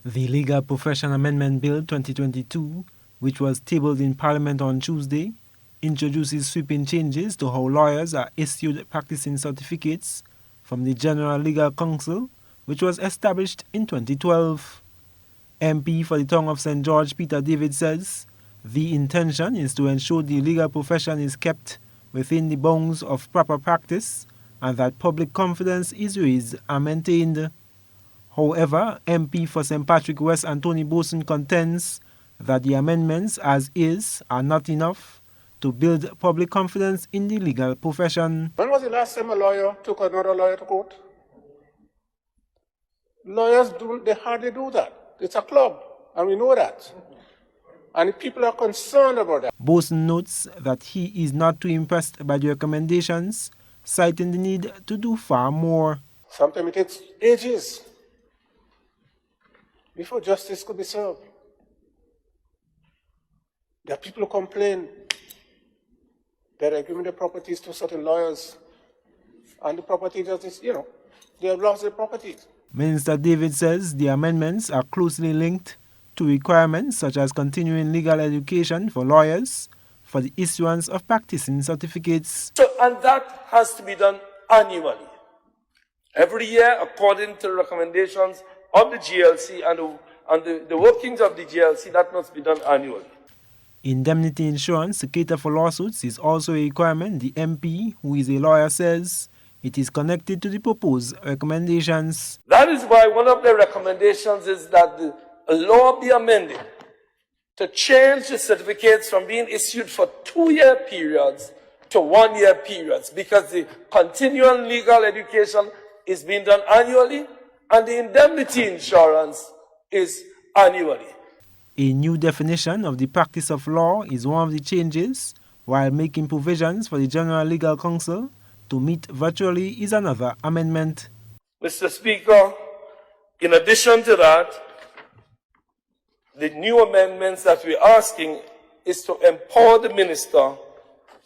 The Legal Profession Amendment Bill 2022, which was tabled in Parliament on Tuesday, introduces sweeping changes to how lawyers are issued practicing certificates from the General Legal Council, which was established in 2012. MP for the Town of St. George, Peter David, says the intention is to ensure the legal profession is kept within the bounds of proper practice and that public confidence is raised and maintained. However, MP for St. Patrick West Anthony Boson contends that the amendments as is are not enough to build public confidence in the legal profession. When was the last time a lawyer took another lawyer to court? Lawyers they hardly do that. It's a club, and we know that. And people are concerned about that. Boson notes that he is not too impressed by the recommendations, citing the need to do far more. Sometimes it takes ages before justice could be served. There are people who complain that they're giving their properties to certain lawyers, and the property just, they have lost their properties. Minister David says the amendments are closely linked to requirements such as continuing legal education for lawyers for the issuance of practicing certificates. And that has to be done annually. Every year, according to the recommendations of the GLC and the workings of the GLC, that must be done annually. Indemnity insurance to cater for lawsuits is also a requirement. The MP, who is a lawyer, says it is connected to the proposed recommendations. That is why one of the recommendations is that the law be amended to change the certificates from being issued for 2-year periods to 1-year periods, because the continuing legal education is being done annually and the indemnity insurance is annually. A new definition of the practice of law is one of the changes, while making provisions for the General Legal Council to meet virtually is another amendment. Mr. Speaker, in addition to that, the new amendments that we're asking is to empower the minister,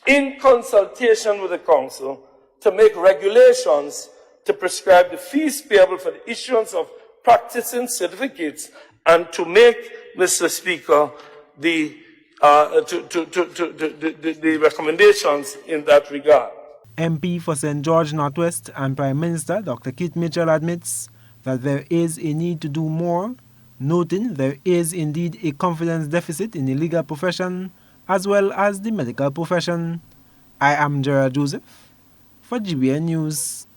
in consultation with the council, to make regulations to prescribe the fees payable for the issuance of practicing certificates, and to make, Mr. Speaker, the recommendations in that regard. MP for St. George Northwest and Prime Minister Dr. Keith Mitchell admits that there is a need to do more, noting there is indeed a confidence deficit in the legal profession as well as the medical profession. I am Gerald Joseph for GBN News.